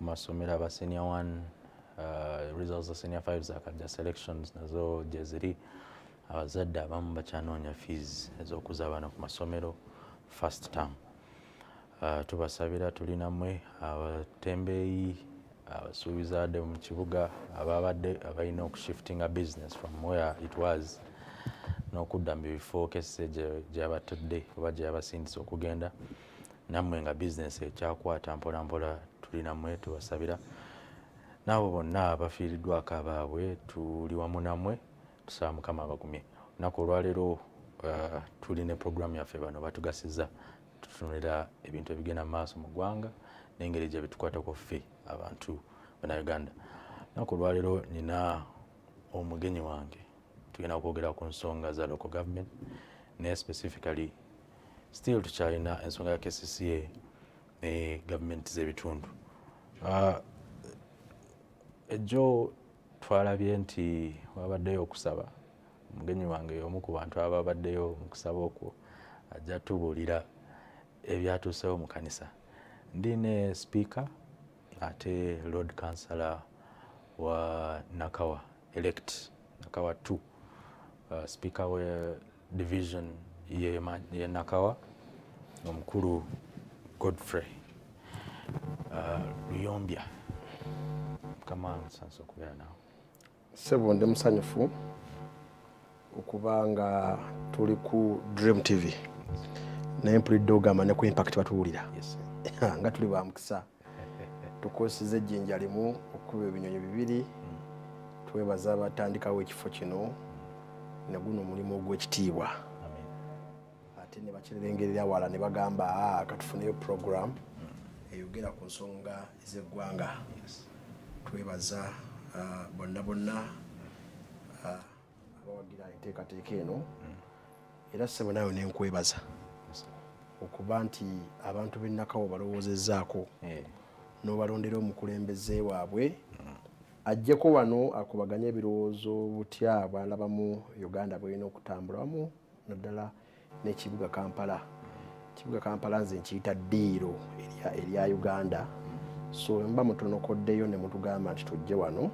masomero aba senior 1 results za senior 5 zakajja selections nazo gye ziri abazadde abamu bakyanoonya fees ez'okuza abaana ku masomero first term. Tubasabira tulina mmwe abatembeeyi abasuubizaadde mu kibuga ababadde abalina okushiftinga business from where it was n'okudda mu bifo kesse gyabatadde oba gye yabasindisa okugenda nammwe nga business ekyakwata mpola mpola tulina mmwe tubasabira n'abo bonna abafiiriddwako abaabwe tuli wamu nammwe tusaba Mukama abagumye. Olunaku olwaleero tuli ne programu yaffe bano batugasiza tutunulira ebintu ebigenda mu maaso mu ggwanga n'engeri gye bitukwatako ffe abantu bannayuganda. Olunaku olwaleero nina omugenyi wange tugenda kwogera ku nsonga za local government ne specifically still tukyalina ensonga ya KCCA ne gavumenti z'ebitundu. Ejjo twalabye nti wabaddeyo okusaba omugenyi wange omu ku bantu ababaddeyo mu kusaba okwo ajja tubuulira ebyatuusewo mu kanisa. Ndi ne speaker ate Lord Councillor wa Nakawa elect Nakawa 2 speaker we division ye Nakawa omukulu Godfrey Luyombya. Kama sanso kubeera nawe. Sebo ndi musanyufu okubanga tuli ku Dream TV naye mpulidde ogamba ne ku Impact batuwulira. Yes. Nga tuli ba mukisa tukosize ejjinja limu okuba ebinyonyi bibiri. Twebaza abatandikawo ekifo kino ne guno omulimu ogw'ekitiibwa. Ate ne bakirengerera wala ne bagamba katufuneyo program eyogera ku nsonga ez'eggwanga. Twebaza bonna bonna abawagira enteekateeka eno era ssebo nayo nenkwebaza okuba nti abantu b'e Nakawa balowoozezzaako n'obalondera omukulembeze waabwe ajjeko wano akubaganya ebirowoozo butya bwalabamu Uganda bw'erina okutambula wamu naddala n'ekibuga Kampala. Ekibuga Kampala nze nkiyita ddiiro erya Uganda. So mba mutonokoddeyo ne mutugamba nti tujje wano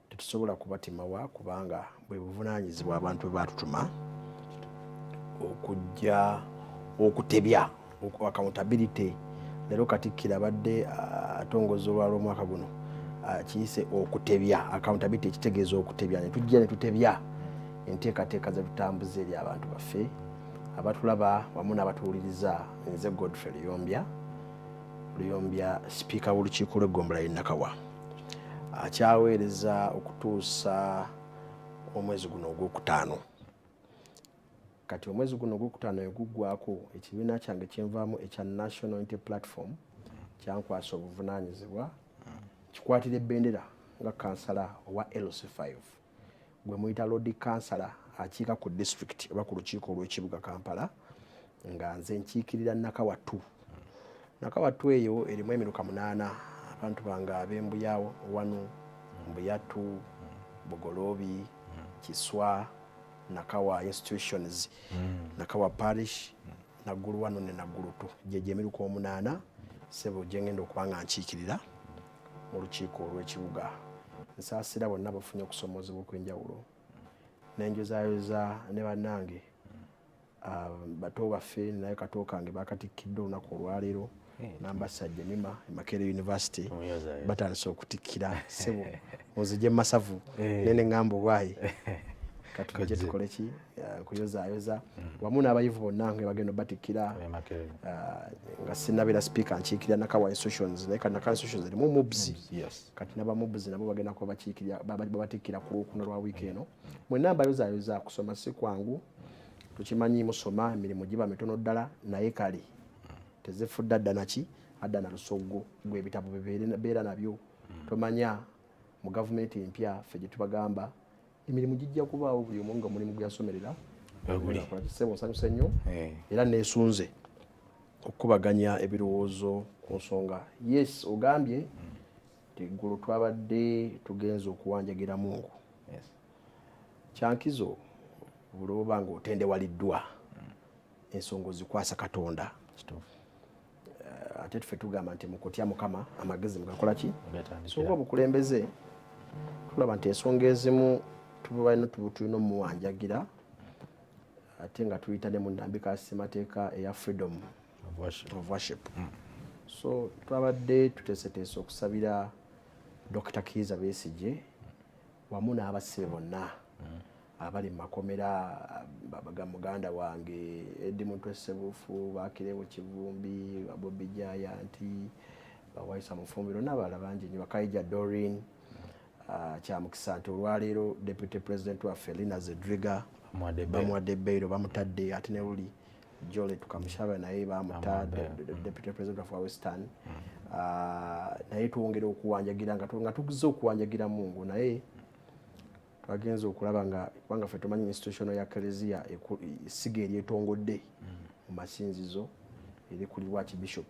tetusobola kubatimawa kubanga bwe buvunaanyizibwa abantu bwe baatutuma okujja okutebya accountability. Leero Katikkiro abadde atongoza olwala omwaka guno kiyise okutebya accountability ekitegeeza okutebya ne tujja ne tutebya enteekateeka ze tutambuza eri abantu baffe abatulaba wamu n'abatuwuliriza. Nze Godfrey Luyombya speaker w'olukiiko lw'eggombolola y'e Nakawa akyaweereza okutuusa omwezi guno ogwokutaano. Kati omwezi guno ogwokutaano eguggwako ekibiina kyange kyenvaamu ekya National Unity Platform kyankwasa obuvunaanyizibwa kikwatira ebbendera nga kansala owa LC5 gwe muyita Lord Councillor akiika ku district oba ku lukiiko olw'ekibuga Kampala nga nze nkiikirira Nakawa 2. Nakawa 2 eyo erimu emiruka 8 abantu bange ab'Embuyawo 1 Mbuyatu Bugoloobi Kiswa Nakawa institutions Nakawa parish Naggulu 1 ne Naggulu 2 gye emiruka 8 sebo gye ngenda okuba nga nkiikirira mu lukiiko olw'ekibuga. Nsaasira bonna bafunye okusoomoozebwa okw'enjawulo n'enjozaayoza ne bannange bato baffe naye kato kange bakatikkidde olunaku olwaleero n'ambasajja Mima Makerere University batandise okutikkira sebo muzije masavu nene ng'ambo bwayi katujje tukole ki kuyozaayoza wamu n'abayivu bonna nga bagenda batikkira nga sinnabeera speaker nkiikirira Nakawa institutions naye Nakawa institutions erimu mubzi kati n'abamubzi nabo bagenda kuba batikkira ku Lwokuna lwa wiiki eno. Mwenna mbayozaayoza kusoma si kwangu tukimanyi musoma emirimu giba mitono ddala naye kale tezifudde adda naki adda na lusoggo gw'ebitabo beera nabyo. Tomanya mu gavumenti empya ffe gye tubagamba emirimu gijja kubaawo buli omu nga mulimu gweyasomerera sebo nsanyuse nnyo era neesunze okukubaganya ebirowoozo ku nsonga. Yes ogambye nti ggulo twabadde tugenza okuwanjagira Mungu kyankizo buloba nga otendewaliddwa ensonga ozikwasa Katonda. ate tuffe tugamba nti mukutya Mukama amagezi mugakola ki Gatandikira. so obukulembeze tulaba nti ensonga ezimu tulina omuwanjagira ate nga tuyita ne mu nnambika ssemateeka eya freedom of worship. So twabadde tuteeseteese okusabira Dr. Kizza Besigye wamu n'abasibe bonna abali mu makomera muganda wange Edmund Ssebuufu, Bakireewo Kivumbi, Bobby Jayanti, Waisa Mufumbiro n'abalala bangi nnyo, Bakaija Doreen, kyamukisa nti olwaleero Deputy President waffe Lina Zedriga bamuwadde ebbeiro bamutadde ate ne luli Jole tukamushaba naye bamutadde Deputy President of Western. Naye twongera okuwanjagira nga tugize okuwanjagira Mungu naye twagenza okulaba nga kubanga ffe tumanyi institution ya Eklezia essiga eryetongodde mu masinzizo eri kulibwa Archbishop.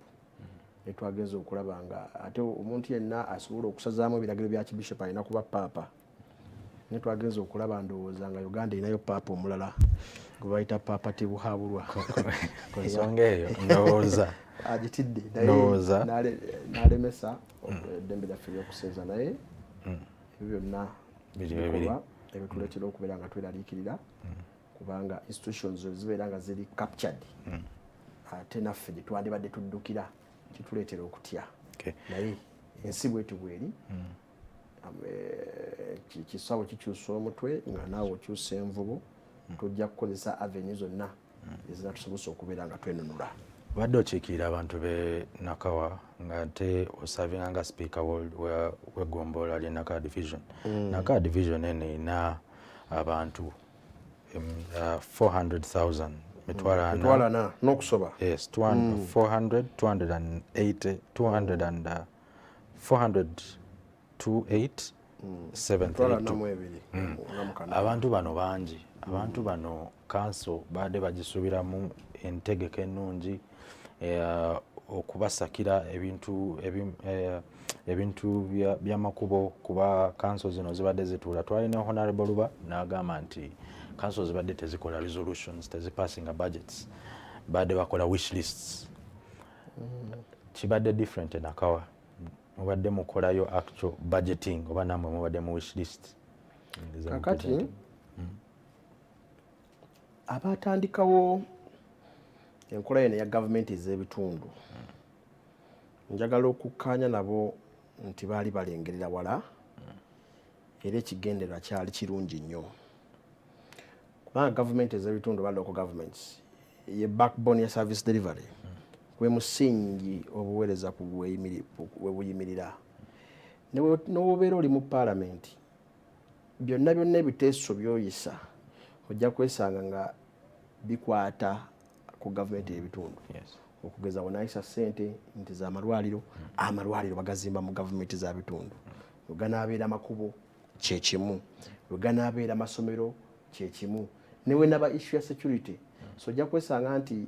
Ne twagenza okulaba nga ate omuntu yenna asobola okusazaamu ebiragiro bya Archbishop alina kuba Paapa. Ne twagenza okulaba ndowooza nga Uganda erinayo Paapa omulala gwe bayita Paapa Tibuhaburwa. Ku nsonga eyo ndowooza agitidde naye n'alemesa eddembe lyaffe ery'okusinza naye ebyo byonna bikolwa ebituleetera okubeera nga tweraliikirira kubanga institutions zibeera nga ziri captured ate naffe gye twandibadde tuddukira kituleetera okutya naye ensi bweti bweri kisawo kikyusa omutwe nga naawe okyusa envubu tujja kukozesa avenue zonna ezinatusobose okubeera nga twenunula. Badde okiikirira abantu be Nakawa nga ate osavinga nga speaker w'eggombolola ly'e Nakawa division. Nakawa division eno erina abantu 400,000 mitwala n'okusoba. Yes, 400, 280, 200 and 428, 732. Abantu bano bangi. Abantu bano kanso badde bagisuubiramu entegeka ennungi okubasakira ebintu by'amakubo kuba kanso zino zibadde zituula. Twalina Honorable Luba n'agamba nti kanso zibadde tezikola resolutions, tezipassinga budgets, badde bakola wish lists. Kibadde different e Nakawa. Mubadde mukolayo actual budgeting oba namwe mubadde mu wish list? Kakati abatandikawo enkola eno ya gavumenti ez'ebitundu njagala okukkaanya nabo nti baali balengerera wala era ekigendererwa kyali kirungi nnyo kubanga gavumenti ez'ebitundu oba local governments ye backbone ya service delivery gwe musingi obuweereza we buyimirira. N'obeera oli mu paalamenti byonna ebiteeso by'oyisa ojja kwesanga nga bikwata ku gavumenti y'ebitundu. Okugeza wanaayisa ssente nti z'amalwaliro, amalwaliro bagazimba mu gavumenti za bitundu. We ganaabeera amakubo kye kimu, we ganaabeera amasomero kye kimu, ne we naba issue ya security. So ojja kwesanga nti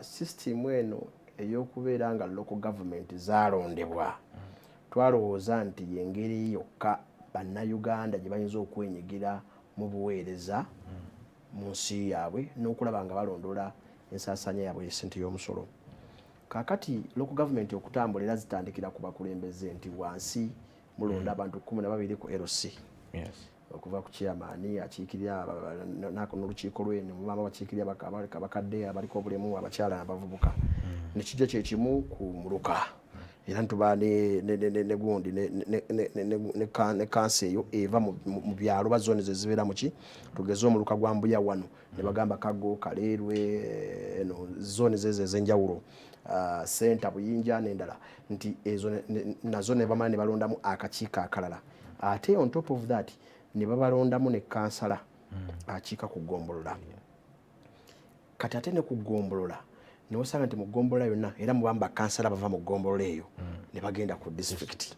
system eno ey'okubeera nga local government zaalondebwa twalowooza nti y'engeri yokka bannayuganda gye bayinza okwenyigira mu buweereza mu nsi yaabwe n'okulaba nga balondola ensaasaanya yaabwe y'essente y'omusolo. Kaakati local government okutambula era zitandikira ku bakulembeze nti wansi mulonda abantu 12 ku LC. Okuva ku chairman akiikirira n'olukiiko lw'eno mubaamu abakiikirira abakadde abaliko obulemu abakyala abavubuka nekijja kye kimu ku muluka era ntuba ne gundi ne kansi eyo eva mu byalo ba zone zezibeera muki tugeze omuluka gwa Mbuya wano ne bagamba Kago Kaleerwe eno zone zeze ez'enjawulo Center Buyinja n'endala nti ezo nazo ne bamala ne balondamu akakiiko akalala ate on top of that ne babalondamu ne kansala akiika ku Ggombolola. Kati ate ne ku Ggombolola ne wasanga nti mu Ggombolola yonna era mu bamba kansala bava mu Ggombolola eyo ne bagenda ku district.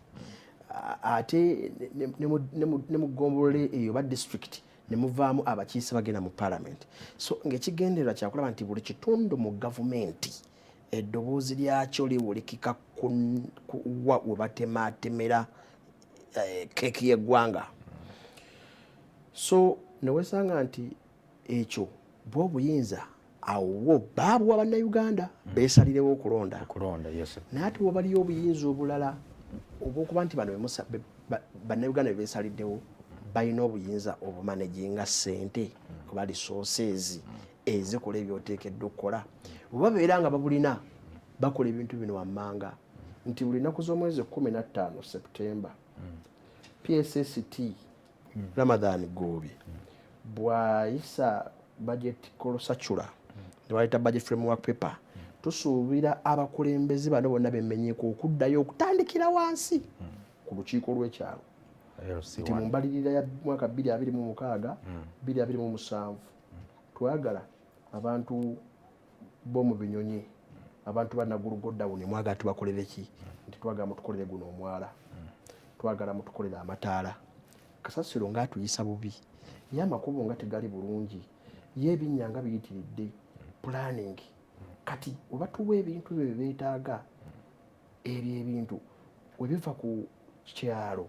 Ate ne mu Ggombolola eyo ba district ne muvaamu abakiise bagenda mu parliament. So ng'ekigendererwa kyakulaba nti buli kitundu mu gavumenti eddoboozi lyakyo liwulikika kuwa we batemaatemera keeki y'eggwanga. So ne wesanga nti ekyo bw'obuyinza awo baabwa bannayuganda beesalirewo okulonda naye ate wabaliyo obuyinza obulala obwokuba nti bano bannayuganda bebeesaliddewo balina obuyinza obumanaginga ssente kuba resources ezikola ebyoteekeddwa okukola oba beera nga babulina bakola ebintu bino wammanga nti buli nnaku z'omwezi 15 September PSST Ramadhan Gobi bw'ayisa budget kolosachula ne baleeta budget framework paper tusuubira abakulembeze bano bonna bemmenyeeko okuddayo okutandikira wansi ku lukiiko lw'ekyalo nti mu mbalirira ya mwaka 2026 2027 twagala abantu b'omu binyonyi abantu bannagulugodawuni mwagala tubakolere ki nti twagala mutukolere guno omwala twagala mutukolere amataala kasasiro ng'atuyisa bubi ye amakubo nga tegali bulungi ye ebinyanga biyitiridde planning kati oba tuwa ebintu bye beetaaga ebyo ebintu webiva ku kyalo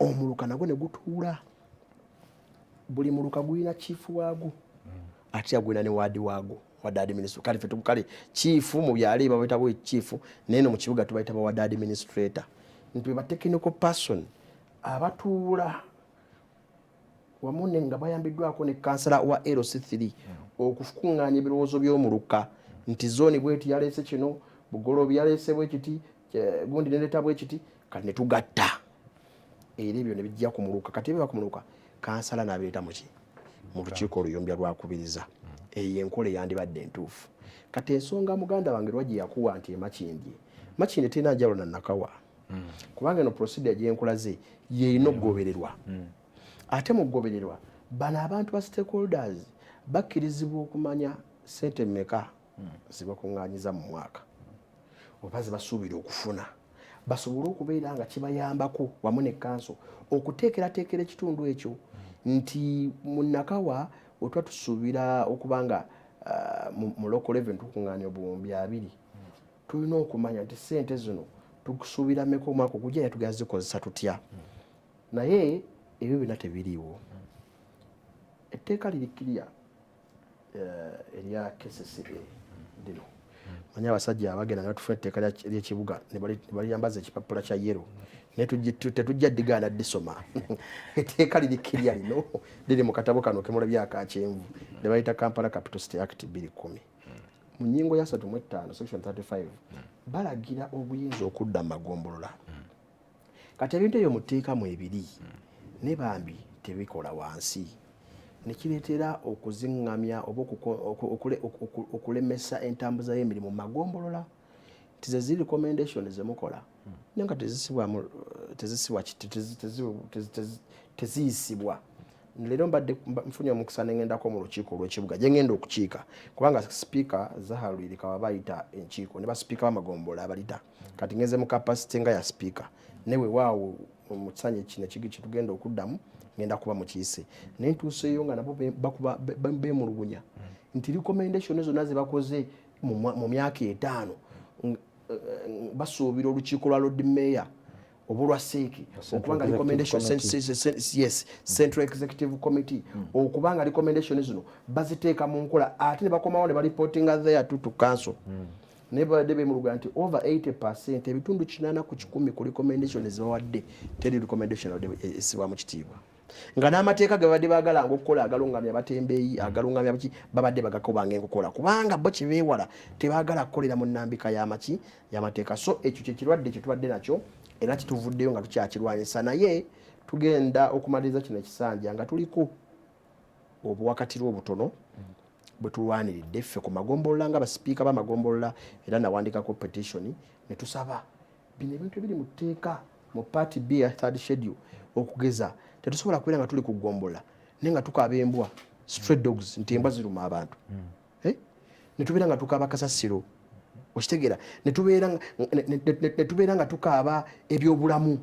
omuluka nagwo ne gutuula buli muluka gulina chifu waago ate agwina ne wadi waago wadi administrator kale chifu mu byalo babayita chifu neno mu kibuga tubayita ba wadi administrator nti ba technical person abatuula wamune nga bayambiddwako ne kansala wa LC3 okufukuŋŋaanya ebirowoozo by'omuluka nti zone bweti yaleese kino bugolobi yaleese bwekiti gundi neleeta bwekiti kati ne tugatta era ebyo ne bijja ku muluka kati biba ku muluka kansala n'abireeta muki mu lukiiko oluyombya lwakubiriza eyo enkola eyandibadde entuufu kati ensonga muganda wange lwagi yakuwa nti makindye terina njalo na Nakawa kubanga eno procedure gyenkulaze yeerina okugobererwa ate mu kugobererwa bano abantu ba stakeholders bakkirizibwa okumanya ssente mmeka zibakuŋŋaanyiza mu mwaka oba zibasuubira okufuna basobole okubeera nga kibayambako wamu ne kanso okuteekerateekera ekitundu ekyo nti mu Nakawa otwa tusuubira okuba nga mu local level tukuŋŋaanya obuwumbi 200 tulina okumanya nti ssente zino tukusuubira mmeka omwaka ogujja tugenda zikozesa tutya naye ebyo byonna tebiriiwo etteeka lirikirya erya KCCA lino manya abasajja abagenda nga tufuna etteeka ly'ekibuga ne baliyambaza ekipapula kya yero naye tetujja ddigaana ddisoma etteeka lirikirya lino liri mu katabo kano kemulabye aka kyenvu ne bayita Kampala Capital City Act 2010 mu nnyingo ya 35 section 35 balagira obuyinza okudda mu magombolola kati ebintu ebyo muteekamu ebiri ne bambi tebikola wansi nekireetera okuziŋŋamya oba okulemesa entambuza y'emirimu mu magombolola nti ze ziri recommendation zemukola naye nga teziyisibwa leero mbadde nfunye omukisa neŋŋendako mu lukiiko olw'ekibuga gye ŋŋenda okukiika kubanga sipiika Zahalwirika waba ayita enkiiko ne basipiika b'amagombolola abalita kati ngenze mu kapasite nga ya sipiika newe waawo mu kisanja kino kitugenda okuddamu ngenda kuba mukiyise naye ntuuseeyo nga nabo beemulugunya nti recommendation zonna ze bakoze mu myaka 5 basuubira olukiiko lwa Lord Mayor oba olwa seeki okubanga recommendation yes Central Executive Committee okubanga recommendation zino baziteeka mu nkola ate ne bakomawo ne balipotinga there to council ne badde beemulugunya nti over 80% ebitundu 80 ku 100 ku recommendation zibawadde teri recommendation esibwa mu kitiibwa nga n'amateeka ge babadde baagalanga okukola agalungamya abatembeeyi agalungamya baki babadde bagakobanga enkokola kubanga bo kibeewala tebaagala kukolera mu nnambika y'amateeka so ekyo kye kirwadde kye tubadde nakyo era kituvuddeyo nga tukyakirwanyisa naye tugenda okumaliriza kino ekisanja nga tuliko obuwakatirwa obutono bwe tulwaniridde ffe ku magombolola nga basipiika b'amagombolola era nawandikako petition ne tusaba bino ebintu ebiri mu tteeka mu part B ya 3rd schedule okugeza tetusobola kubeera nga tuli ku ggombola naye nga tukaaba embwa stray dogs nti embwa ziruma abantu ne tubeera nga tukaaba kasasiro okitegeera ne tubeera nga tukaaba ebyobulamu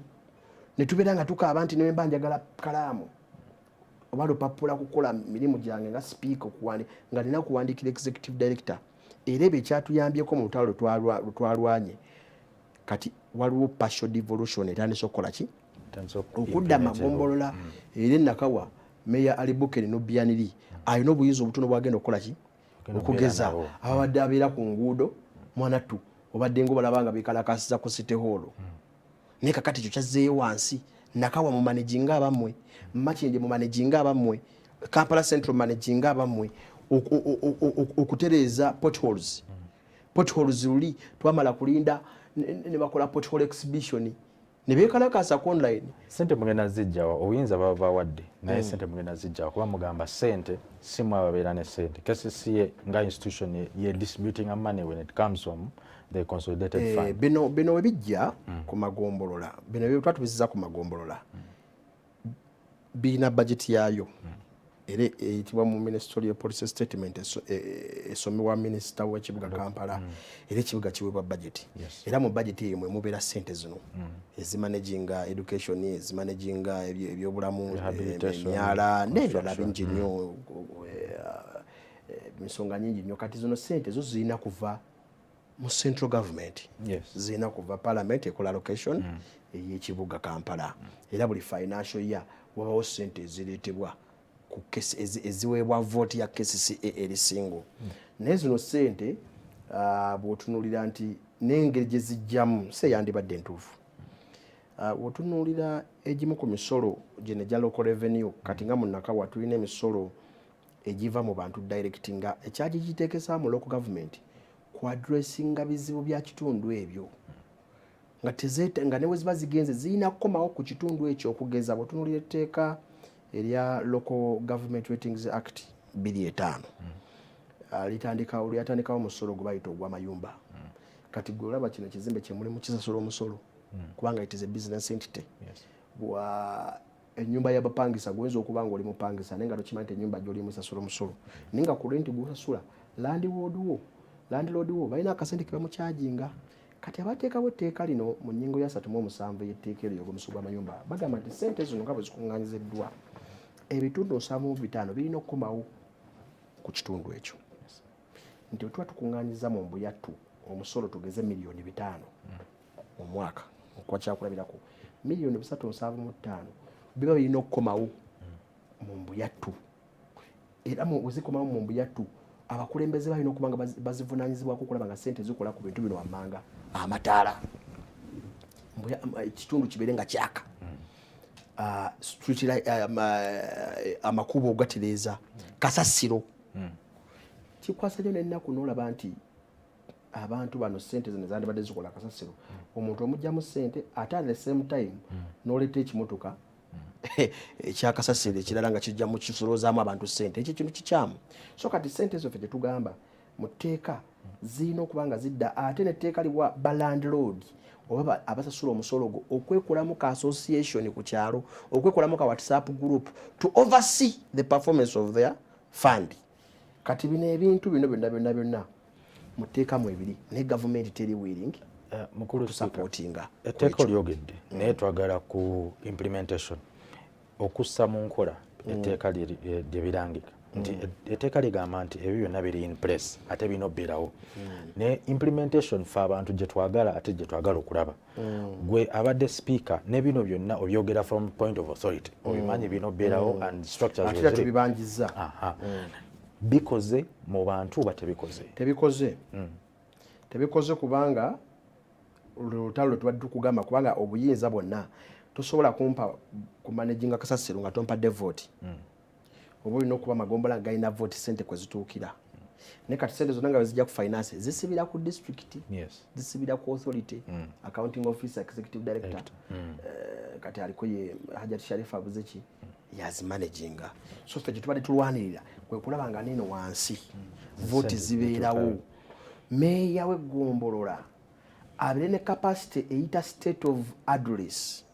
ne tubeera nga tukaaba nti nemba njagala kalaamu oba lupapula kukola mirimu gyange nga sipiika nga nina kuwandiikira executive director era ebyo ekyatuyambyeko mu lutalo lutwalwanye kati waliwo partial devolution etandise okukola ki okudda magombolola era Nakawa Meya Ali Bukeri no Bianiri alina obuyinza obutono bwagenda okukola ki okugeza abadde abeera ku nguudo mwanattu obadde ng'obalaba nga beekalakasiza ku City Hall naye kakati ekyo kyazzeeyo wansi Nakawa mu managing abammwe Makindye mu managing abammwe Kampala Central managing abammwe okutereeza potholes luli twamala kulinda ne bakola pothole exhibition ne beekalakasa online. Sente mugenda zijjawa obuyinza baba bawadde naye sente mugenda zijjawa kuba mugamba sente simu ababeera ne sente KCCA nga institution ye distributing money when it comes from the consolidated fund. Bino webijja ku magombolola bino bye twatubisiza ku magombolola birina budget yayo era eyitibwa mu ministerial policy statement esomebwa minisita w'ekibuga Kampala era ekibuga kiweebwa budget era mu budget eyo mwe mubeera sente zino ezimanaginga education ezimanaginga ebyobulamu emyala n'ebirala bingi nnyo ensonga nyingi nnyo kati zino sente zo zirina kuva mu central government zirina kuva parliament ekola allocation ey'ekibuga Kampala era buli financial year wabawo sente ezireetebwa ku kesi eziweebwa vote ya KCCA erisingo naye zino sente bw'otunuulira nti n'engeri gye zijjamu seyandibadde ntuufu bw'otunuulira egimu ku misolo gye gya local revenue kati nga mu Nakawa tulina emisolo egiva mu bantu direct nga ekyagigiteekesa mu local government ku addressinga bizibu bya kitundu ebyo nga ne we ziba zigenze zirina kukomawo ku kitundu ekyo okugeza bw'otunuulira etteeka erya Local Government Ratings Act 2005 lyatandikawo omusolo gwe bayita ogw'amayumba kati gwe olaba kino kizimbe kye mulimu kisasula omusolo kubanga it is a business entity ennyumba y'abapangisa gwenza okuba nga oli mupangisa naye nga tokimanyi nti ennyumba gy'olimu esasula omusolo naye nga ku renti gw'osasula landlord wo balina akasente ke bamukyajinga kati abateekawo etteeka lino mu nnyingo ya 37 y'etteeka eryo y'omusolo gw'amayumba bagamba nti sente zino nga bwe zikuŋŋaanyiziddwa ebitundu 75 birina okukomawo ku kitundu ekyo nti bwe tuba tukuŋŋaanyiza mu mbuyattu omusolo tugeze miliyoni 5 mu mwaka okuba kyakulabirako miliyoni 375 biba birina okukomawo mu mbuyattu era wezikomawo mu mbuyattu abakulembeze balina okuba nga bazivunaanyizibwako okulaba nga sente zikola ku bintu bino wammanga amataala ekitundu kibeere nga kyaka amakubo ogatereeza kasasiro kikwasa nnyo n'ennaku n'olaba nti abantu bano sente zino zandibadde zikola kasasiro omuntu omugyamu sente ate at the same time n'oleeta ekimotoka ekyakasasiro ekirala nga kijja mu kisolozaamu abantu sente ekyo kintu kikyamu so kati sente zoffe gye tugamba mu tteeka zirina okuba nga zidda ate n'etteeka liwa balandlord oba abasasula omusolo gwo okwekolamu ka association ku kyalo okwekolamu ka WhatsApp group to oversee the performance of their fund kati bino ebintu bino byonna mu tteeka mu ebiri ne government teri willing mukulu supportinga etteeka olyogedde naye twagala ku implementation okussa mu nkola etteeka lye birangika nti etteeka ligamba nti ebyo byonna biri in place ate bino birawo ne implementation fe abantu gye twagala ate gye twagala okulaba gwe abadde speaker ne bino byonna obyogera from point of authority obimanyi bino birawo and structures ate tubibangiza bikoze mu bantu oba tebikoze kubanga olutalo lwe tubadde tukugamba kubanga obuyinza bwonna tosobola kumpa ku managing kasasiro nga tompadde vote oba olina okuba magombola nga galina vote sente kwe zituukira naye kati sente zonna nga wezijja ku finance zisibira ku district zisibira ku authority accounting officer executive director kati aliko ye Hajjati Sharifa Abuzeki yazimanaginga so ffe gye tubadde tulwanirira kwe kulaba nga neno wansi vote zibeerawo meeya w'eggombolola abeere ne capacity eyita state of address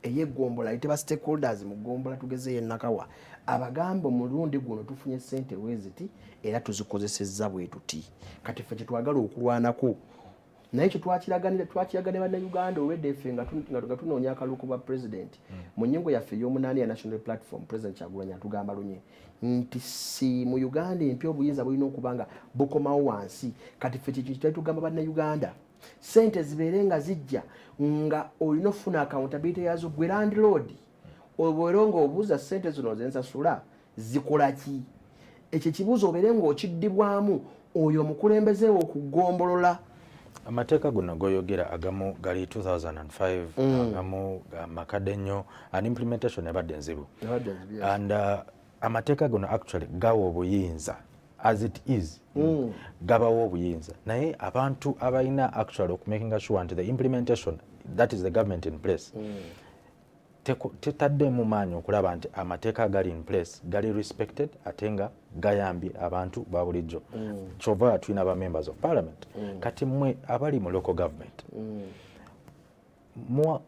ey'eggombolola ayitibwa stakeholders mu ggombolola tugeze ye Nakawa abagamba omulundi guno tufunye sente weziti era tuzikozesezza bwe tuti kati ffe kyetwagala okulwanako naye kye twakiraganira bannayuganda olwedde ffe nga tunoonya akalulu bwa president mu nnyingo yaffe ey'omunaani ya national platform president Kyagulanyi atugamba lunye nti si mu Uganda empya obuyinza bulina okuba nga bukomawo wansi kati ffe kyekyo tugamba bannayuganda sente zibeere nga zijja nga olina ofuna accountability yazo gwe landlord obwero ng'obuuza sente zino zensasula zikola ki ekyo kibuuzo obeere ng'okiddibwamu oyo omukulembeze okugombolola. Amateeka gonna goyogera agamu gali 2005 agamu makadde nnyo and implementation ebadde nzibu and amateeka gonna actually gawa obuyinza as it is gabawo obuyinza naye abantu abalina actually okumakinga sure nti the implementation that is the government in place tetaddemu maanyi okulaba nti amateeka gali in place gali respected ate nga gayambye abantu ba bulijjo kyova tulina ba members of parliament kati mmwe abali mu local government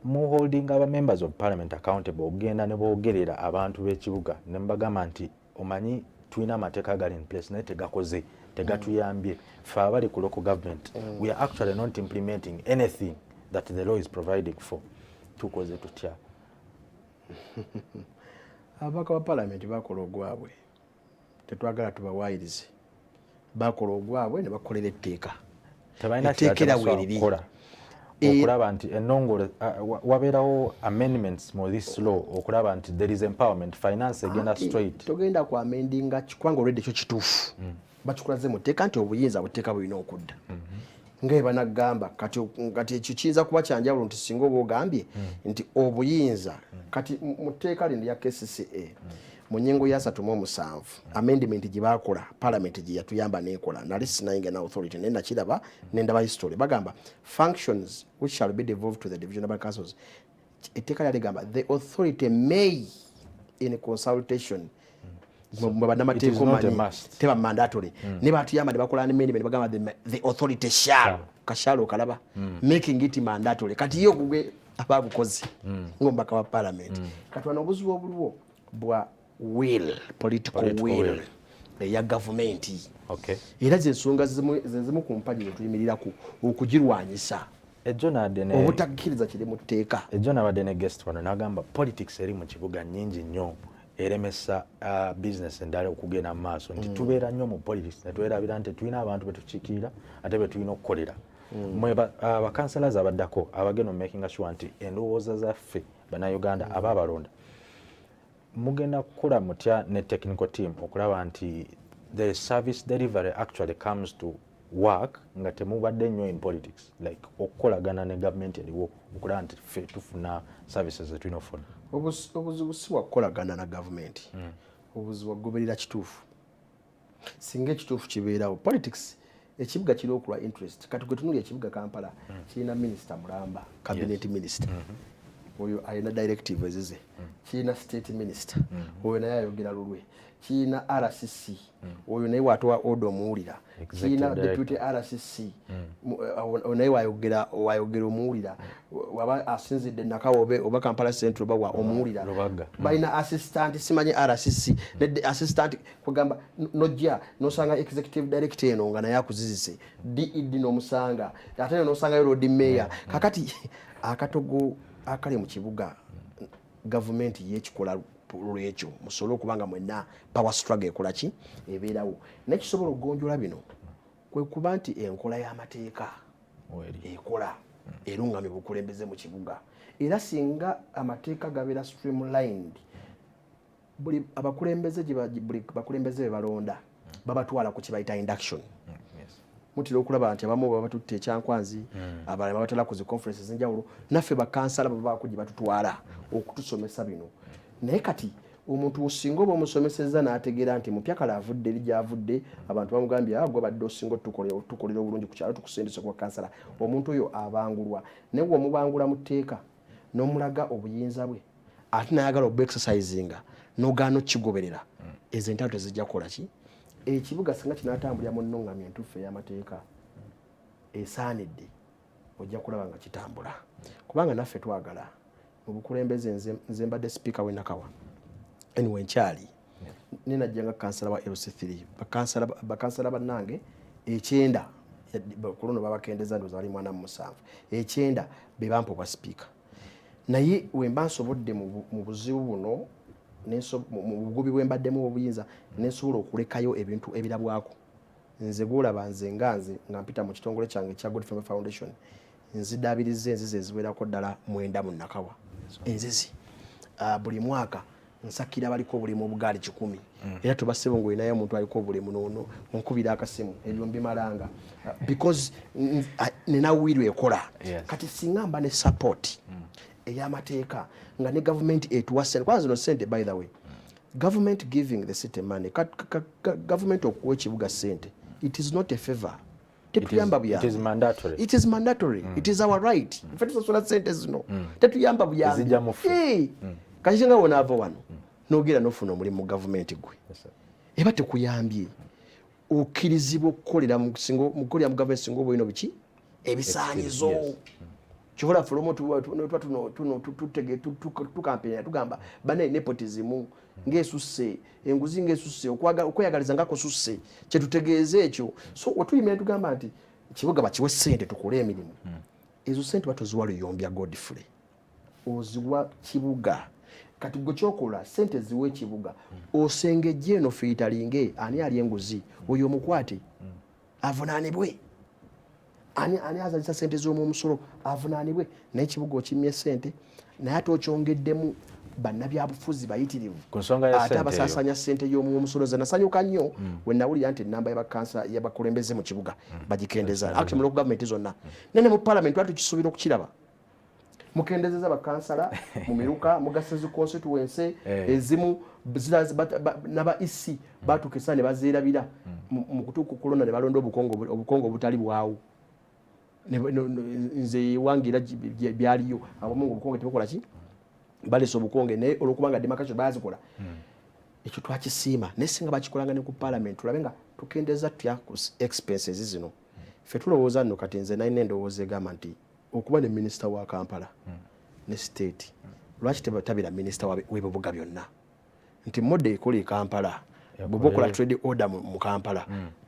mu holding aba members of parliament accountable ogenda ne boogerera abantu b'ekibuga ne mbagamba nti omanyi tulina amateeka gali in place naye tegakoze tegatuyambye fe abali ku local government we are actually not implementing anything that the law is providing for tukoze tutya. Ababaka ba parliament bakola ogwabwe tetwagala tubawayirize bakola ogwabwe ne bakolera etteeka etteekera weeriri okulaba nti ennongole wabeerawo amendments mu this law okulaba nti there is empowerment finance egenda straight togenda ku amendinga kikwanga olwedde ekyo kituufu bakikulaze mu tteeka nti obuyinza buteeka bulina okudda ngaye banagamba kati ekyo kiyinza kuba kyanjawulo nti singa oba ogambye nti obuyinza kati mu tteeka lino lya KCCA mu nnyingo ya 37 amendment gye baakola parliament gye yatuyamba neekola nali sinayinga na authority naye nakiraba nendaba history bagamba functions which shall be devolved to the divisional councils etteeka lyali gamba the authority may in consultation bannamateeka omanyi teba mandatory ne batuyamba ne bakola amendment bagamba the authority shall kashalo kalaba making it mandatory kati yo gugwe ababukozi ng'omubaka wa parliament kati wano obuzibu obuliwo bwa will political will ya government era zensonga zimu ku mpagi zetuyimiriraku okugirwanyisa obutakkiriza kiri mu tteeka ejjo nabadde ne guest wano n'agamba politics eri mu kibuga nnyingi nnyo eremesa business endala okugenda mu maaso nti tubeera nnyo mu politics ne twerabira nti tulina abantu betukiikirira ate betulina okukolera mwe bakansalazi abaddako abagenda making sure nti endowooza zaffe bannayuganda aba abalonda mugenda kukola mutya ne technical team okulaba nti the service delivery actually comes to work nga temubadde nnyo in politics like okukolagana ne government eriwo okulaba nti ffe tufuna services zetulina ofuna obuzibu si wakukolagana na government obuzibu wagoberera kituufu singa ekituufu kibeerawo politics ekibuga kiri okulwa interest kati gwe tunuli ekibuga Kampala kirina minister mulamba cabinet minister oyo alina directive ezize kirina state minister oyo naye ayogera lulwe kirina RCC oyo naye watowa order omuwulira kirina deputy RCC naye wayogera omuwulira waba asinzidde nakawobe oba Kampala Central bawa omuwulira balina assistant simanyi RCC ne assistant kugamba nojja nosanga executive director eno nga naye akuzizise DED n'omusanga ate nosanga road mayor kakati akatogo akali mu kibuga government yekikola lwekyo musobole okubanga mwenna power struggle ekola ki ebeerawo nekisobola okugonjola bino kwe kuba nti enkola y'amateeka ekola erungamye bukulembeze mu kibuga era singa amateeka gabeera streamlined buli abakulembeze buli bakulembeze bebalonda babatwala ku kibayita induction mutira okulaba nti abamu baba batutte ekyankwanzi abalala batala ku zi conferences enjawulo naffe bakansala baba bakujja batutwala okutusomesa bino naye kati omuntu osinga oba omusomeseza n'ategeera nti mupyakala avudde eri gy'avudde abantu bamugambye gwe badde osinga tukolera obulungi ku kyalo tukusendesa kwa kansala omuntu oyo abangulwa naye womubangula mu tteeka n'omulaga obuyinza bwe ate nayagala obu exercisinga n'ogaana okigoberera ezo entalo tezijja kukola ki ekibuga singa kinatambulira mu nnungamye entuufu ey'amateeka esaanidde ojja kulaba nga kitambula kubanga naffe twagala mu bukulembeze nze mbadde sipiika w'enakawa anyway nkyali ninajjanga kansala wa LC3 bakansala bannange 9 kulono babakendeza ndoza bali mwana mu 7 9 be bampa kwa sipiika naye wemba nsobodde mu buzibu buno mu bugubi bwembaddemu obuyinza nesobola okulekayo ebintu ebirabwako nze gulaba nze nganze nga mpita mu kitongole kyange kya Good Family Foundation nzidabirize enzizi eziwerako ddala 9 mu Nakawa enzizi buli mwaka nsakira baliko obulemu obugaali 100 era tubasebo ngo inayo omuntu aliko obulemu nono onkubira akasimu ebyo mbimalanga because nina wiru ekola kati singamba ne support ey'amateeka nga ne government etuwa sente kwanza no sente by the way government giving the city money government okuwa ekibuga sente it is not a favor. It is mandatory. It is mandatory. It is our right. In fact, so sente zino tetuyamba buyambi kashinga wona avo wano nogera nofuna omulimu mu government gwe eba tekuyambye okkirizibwa okukolera mu government singo bwino biki ebisaanyizo kivola folomo tukampenya tugamba bane nepotism ng'esusse enguzi ng'esusse okweyagaliza ngako susse kyetutegeeza ekyo so watuyimira tugamba nti kibuga bakiwe ssente tukole emirimu ezo ssente batoziwa Luyombya Godfrey oziwa kibuga kati gwe kyokola ssente ziwe ekibuga osengejje eno feetalinge ani ali enguzi oyo omukwate avunaanibwe ani azalisa ssente z'omusolo avunaanibwe naye ekibuga okimye ssente naye ate okyongeddemu bannabyabufuzi bayitirivu ate abasaasanya ssente y'omusolo zanasanyuka nnyo we nawulira nti ennamba y'abakulembeze mu kibuga bagikendeza actually mu local government zonna nene mu parliament twali tukisuubira okukiraba mukendezeza bakansala mu miruka mugasezi constituency ezimu naba isi batukisa ne bazeerabira mu kutuuka kulonda ne balonda obukongo obutali bwawo nze wangira byaliyo abamungu obukonge tebukola ki balesa obukonge naye olwokubanga demarcation bazikola ekyo twakisiima naye singa bakikolanga ne ku parliament tulabe nga tukendeza tutya ku expenses zino ffe tulowooza nno kati nze nalina endowooza egamba nti okuba ne minisita wa Kampala ne state lwaki tebatabira minisita w'ebibuga byonna nti mode ekola e Kampala bw'oba okola trade order mu Kampala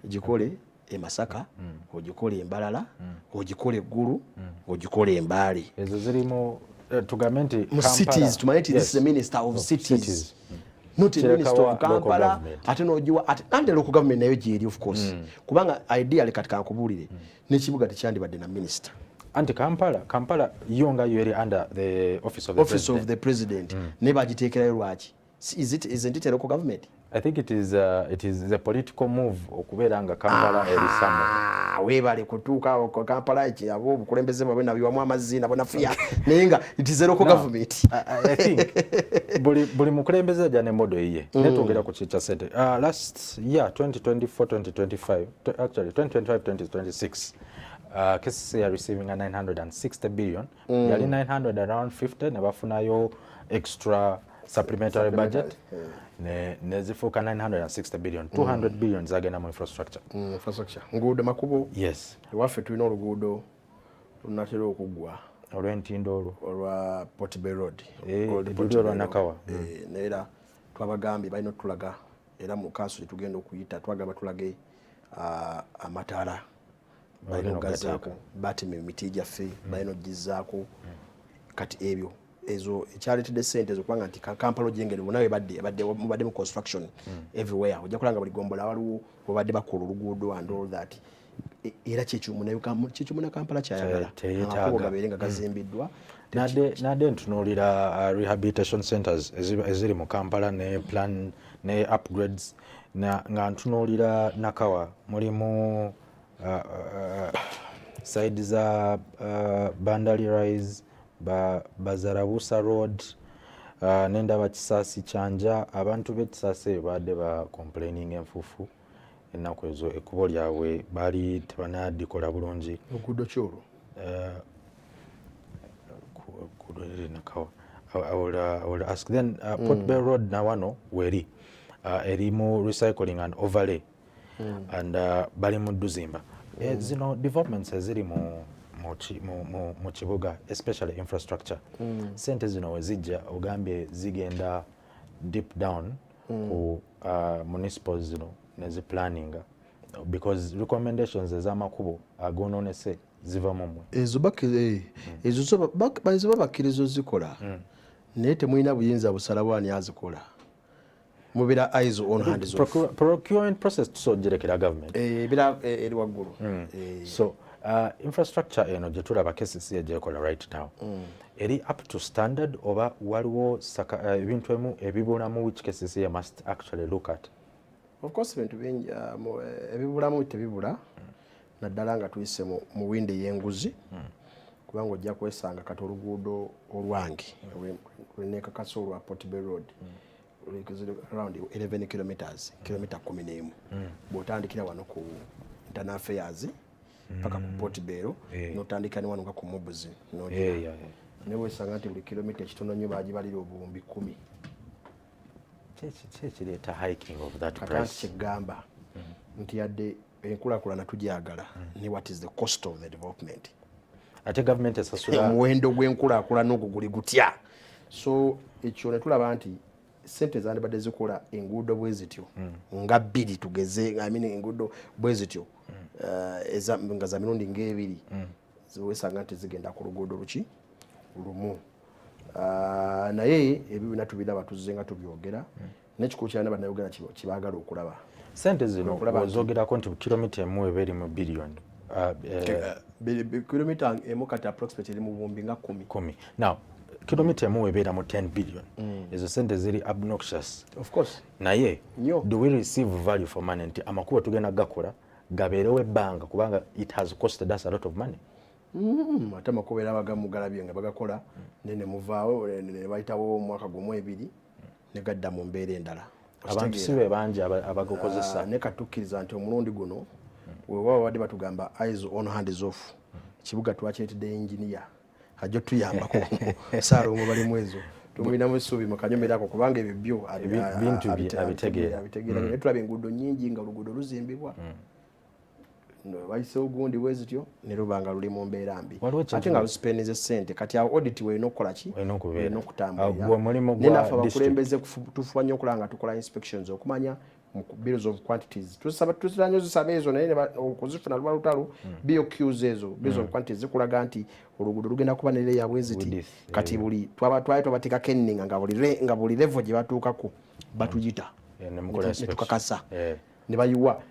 gikole e Masaka ogikole e Mbalala ogikole Gulu ogikole e Mbale ezo zirimu tugambe nti mu cities tumanye nti this is the minister of cities not a minister of Kampala ate nojiwa ate local government nayo gyeri of course kubanga ideally kati kankubuulire n'ekibuga tekyandibadde na minister anti Kampala yonga yeri under the office of the president ne bagiteekerayo lwaki isn't it a local government? I think it is a political move okubeera nga Kampala erisamu webale kutuuka Kampala abo obukulembeze bwabwe nabiwamu amazzi nabo nafuya naye nga it is a local government. I think buli mukulembeze ajja ne modo yiye netwogera ku kicha sente last year 2024-2025 actually 2025-2026 KCCA are receiving a 960 billion yali 900 around 50 ne bafunayo extra supplementary budget nezifuuka 960 billion 200 billion zagenda mu infrastructure nguudo makubo yes ewaffe tulina oluguudo lunatera okuggwa olw'entindo olwa Port Bay Road olwa Nakawa neera twabagambye balina otulaga era mu kansuli tugenda okuyita twagamba tulage amataala balina ogazaako batema emiti gyaffe balina ogizaako kati ebyo ezo ekyaleetedde ssente ezokubanga nti Kampala gyengeri bonawe mubadde mu construction everywhere ojja kulanga buli gombola waliwo bwebadde bakola oluguudo and all that era kyekyomuna Kampala kyayagala amakubo gabeere nga gazimbiddwa nadde ntunuulira rehabilitation centers eziri mu Kampala ne plan ne upgrades nga ntunuulira Nakawa mulimu side za Bandali Rise Bazarabusa Road nendaba Kisaasi Kyanja abantu b'Ekisaasi badde ba complaining enfufu ennaku ezo ekkubo lyabwe bali tebanadikola bulungi okudo kyolo Nakawa I will ask then Port Bay Road na wano weri erimu recycling and overlay and bali mu Duzimba zino developments eziri mu kibuga especially infrastructure sente zino wezijja ogambye zigenda deep down ku municipals zino nezi planning because recommendations ez'amakubo agoononese ziva mu mwe ezo babakkiriza zikola naye temulina buyinza busalawo ani azikola mubira eyes on hands off procurement process tusogerekera government ebira eri waggulu so Infrastructure eno gye tulaba KCCA gyekola right now eri up to standard oba waliwo ebintu emu ebibulamu which KCCA must actually look at? Of course ebintu bingi ebibulamu tebibula naddala nga tuyise mu windi y'enguzi kubanga ojja kwesanga kati oluguudo olwange lwenekakasa olwa Portbay Road around 11 kilometers kilomita 11 bw'otandikira wano ku Internal Affairs paka ku Portbay n'otandika ne wano nga ku Mubuzi ne wesanga nti buli kilomita ekitono nnyo bagibalira obuwumbi 10. Kireeta hiking of that price. Kati kigamba nti yadde enkulaakulana tugyagala ne what is the cost of the development. Ate government esasula omuwendo gw'enkulaakulana ogwo guli gutya. So ekyo ne tulaba nti sente zandibadde zikola enguudo bwe zityo nga bbiri tugeze enguudo bwe zityo nga za mirundi ng'ebiri ziwesanga nti zigenda ku luguudo lumu. Naye ebyo bina tubiraba tuzze nga tubyogera n'ekikulu kyana bannayuganda kibaagala okulaba. Sente zino ozogerako nti kilomita emu eba eri mu biliyoni kilomita emu kati approximately eri mu buwumbi nga 10. Now kilomita emu ebeera mu 10 billion ezo sente ziri obnoxious. Of course. Naye do we receive value for money nti amakubo tugenda gakola gabeerewo ebbanga kubanga it has costed us a lot of money? Ate amakubo era abagamu galabye nga bagakola ne muvaawo ne bayitawo omwaka gumu ebiri ne gadda mu mbeera endala. Abantu si be bangi abagakozesa. Ne katukkiriza nti omulundi guno weewaawo wadde batugamba eyes on hands off kibuga twakyetedde engineer ajja tuyambako saara omwo bali mwezo tumulinamu essuubi mu kanyomerako kubanga ebyo byo bintu abitegeera. Naye tulaba enguudo nnyingi nga oluguudo luzimbibwa bayisewo gundi bwe zityo ne lubanga luli mu mbeera mbi ate nga lusipendize ssente kati awo audit weerina okukola ki weerina okutambulira naye naffe abakulembeze tufuba nnyo okulaba nga tukola inspections okumanya mu bills of quantities tusaba zisaba ezo naye okuzifuna luba lutalo BOQs ezo bills of quantities zikulaga nti oluguudo lugenda kuba nere yabwe ziti kati buli twali twabateeka kenninga nga buli level gye batuukako batuyita ne tukakasa ne bayiwa.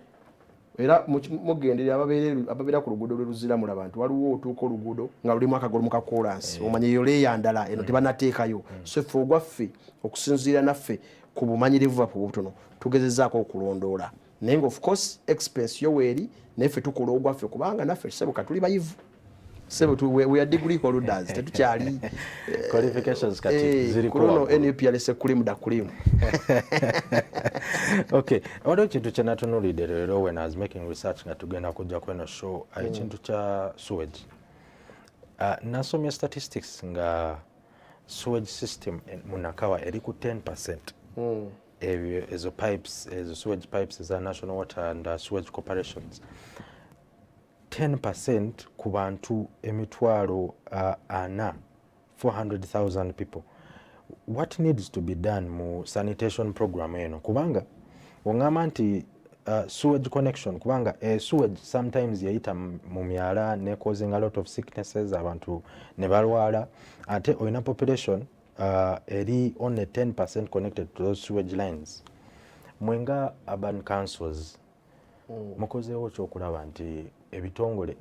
Era mugenderera ababeera ku luguudo lwe luzira mulaba nti waliwo otuuka oluguudo nga lulimu akagolo mu kakolansi omanye eyo leeya ndala eno tebanateekayo. So ffe ogwaffe okusinziira naffe ku bumanyirivu bwaffe obutono tugezezaako okulondoola naye nga of course expense yo weeri naye ffe tukola ogwaffe kubanga naffe sebo katuli bayivu we are degree holders tetukyali qualifications kati ziri kuno NUPRS kulimu da kulimu. Okay, waliwo kintu kye natunuulidde leero when I was making research nga tugenda kujja kweno show ekintu kya sewage. Nasomye statistics nga sewage system mu Nakawa eri ku 10%. Ezo pipes, ezo sewage pipes eza National Water and Sewage Corporations 10% ku bantu emitwalo 400,000 people. What needs to be done mu sanitation program eno kubanga ongamba nti sewage connection kubanga sewage sometimes yayita mu myala ne causing a lot of sicknesses abantu ne balwala ate oyina population eri only 10% connected to those sewage lines. Mwenga urban councils mukozeewo kyokulaba nti ebitongole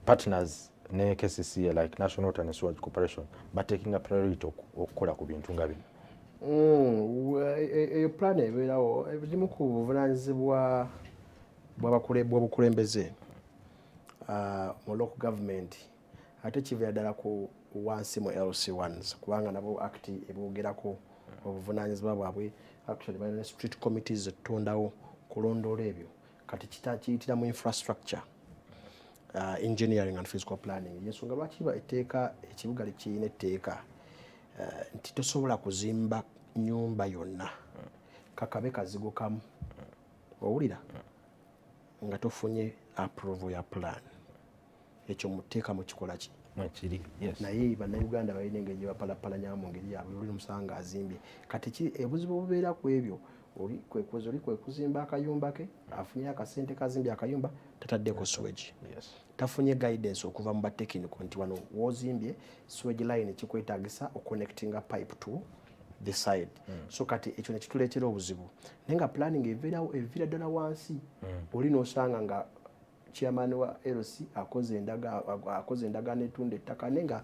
partners ne KCCA like National Water and Sewage Corporation but taking a priority okukola ku bintu nga bino. Eyo plan ebeerawo ebimu ku buvunaanyizibwa bw'obukulembeze mu local government ate kiveera ddala ku wansi mu LC1s kubanga nabo act ebwogerako obuvunaanyizibwa bwabwe actually balina ne street committees etutondawo kulondoola ebyo kati kiyitira mu infrastructure engineering and physical planning. Yensonga lwaki etteeka ekibuga likiyina etteeka nti tosobola kuzimba nnyumba yonna kakabe kazigo kamu owulira nga tofunye approval ya plan ekyo muteeka mukikola ki naye bannayuganda balina engeri gye bapalapalanya mu ngeri yaabwe oli omusanga azimbye kati ebuzibu obubeera ku ebyo oli kwekuzimba akayumba ke afunye akasente kazimbye akayumba tataddeko sewage tafunye guidance okuva mu batekiniko nti wano wozimbye sewage line kikwetagisa oconnectinga pipe to the side so kati ekyo nekituleetera obuzibu naye nga planning evira ddala wansi oli n'osanga nga chairman wa LC akoze endagaano etunda ettaka nenga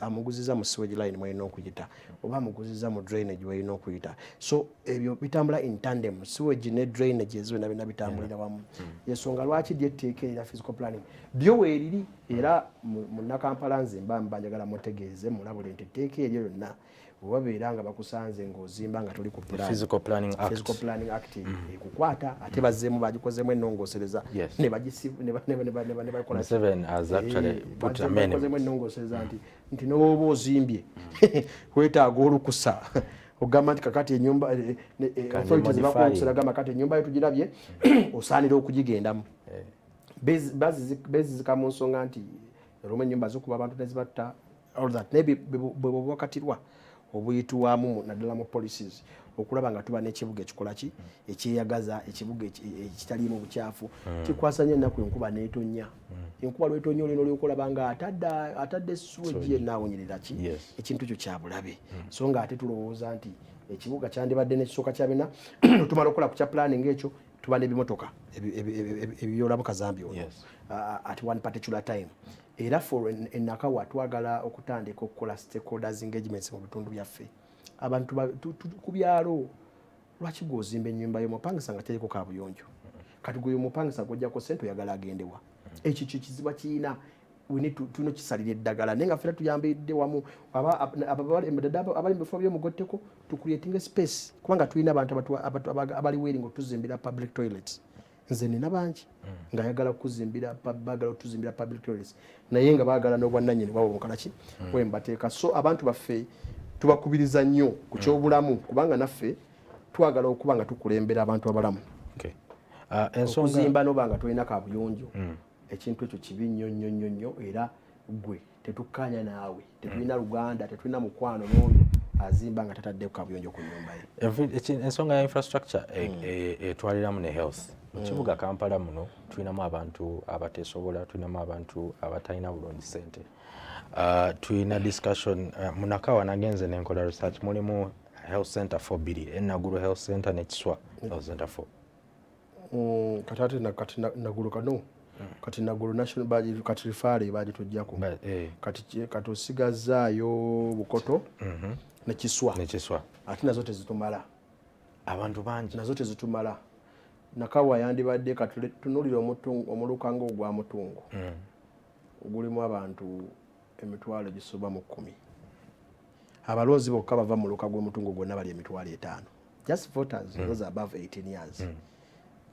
amuguziza mu sewage line mwalina okuyita oba amuguziza mu drainage walina okuyita, so ebyo bitambula in tandem, sewage ne drainage ezo bina bitambulira wamu. Yensonga lwaki lyetteeka era physical planning byo weeriri era mu Nakampala nze mba njagala mutegeeze mulabule nti etteeka eryo lyonna obabeera nga bakusanze ng'ozimba nga toli ku plan Physical Planning Act ekukwata ate bazzeemu bagikozeemu ennongoosereza ne bakola ennongoosereza nti n'oba ozimbye wetaaga olukusa ogamba nti kakati ennyumba authorities bakuolukusera gamba kati ennyumba yo tugirabye osaanira okugigendamu bezizika mu nsonga nti olumu ennyumba zikuba abantu nezibatta all that naye bwe bwakatirwa obuyitibwamu naddala mu policies okulaba nga tuba n'ekibuga ekikola ki ekyeyagaza ekibuga ekitaliimu bukyafu kikwasa nnyo ennaku enkuba n'etonnya enkuba lwetonya olino olyokulaba nga atadde sewage yenna awunyirira ki ekintu ekyo kya bulabe so nga ate tulowooza nti ekibuga kyandibadde n'ekisooka kya bina tumala okukola ku kya planning ekyo tuba n'ebimotoka ebiyolamu kazambi ono at one particular time era for enakawa twagala okutandika okukola stakeholders engagements mu bitundu byaffe abantu ku byalo lwaki gwozimba ennyumba y'omupangisa nga teriko kabuyonjo kati gwe omupangisa gwojjako ssente oyagala agendewa ekyo kiziba kiyina tulina kisalira eddagala naye nga ffera tuyambidde wamu abali mu bifo by'omugotteko tucreating space kubanga tulina abantu abali weering otuzimbira public toilets nze nina bangi nga yagala kuzimbira bagala otuzimbira public toilets naye nga baagala n'obwannannyini bwabo mukalaki wembateeka so abantu baffe tubakubiriza nnyo ku kyobulamu kubanga naffe twagala okuba nga tukulembera abantu abalamu okuzimba noba nga tolina kabuyonjo ekintu ekyo kibi nnyo era gwe tetukkaanya naawe tetulina luganda tetulina mukwano n'oyo azimba nga tatadde kabuyonjo ku nnyumba ye. Ensonga ya infrastructure etwaliramu ne health mu kibuga Kampala muno tulinamu abantu abateesobola, tulinamu abantu abatalina bulungi ssente. Tulina discussion munakawa nagenze nenkola research mulimu health center 4 billion enagulu health center ne Kiswa health center 4 kati nagulu kano kati nagulu national budget kati rifari budget tujjako kati osigazaayo Bukoto ne Kiswa ate nazo tezitumala abantu bangi nazo tezitumala. Nakawa yandibadde katunulira omulukanga ogwa mutungo ogulimu abantu emitwalo gisoba mu 10 abaloozi bokka bava mu luka gw'omutungo gwonna bali emitwalo 5 just voters those above 18 years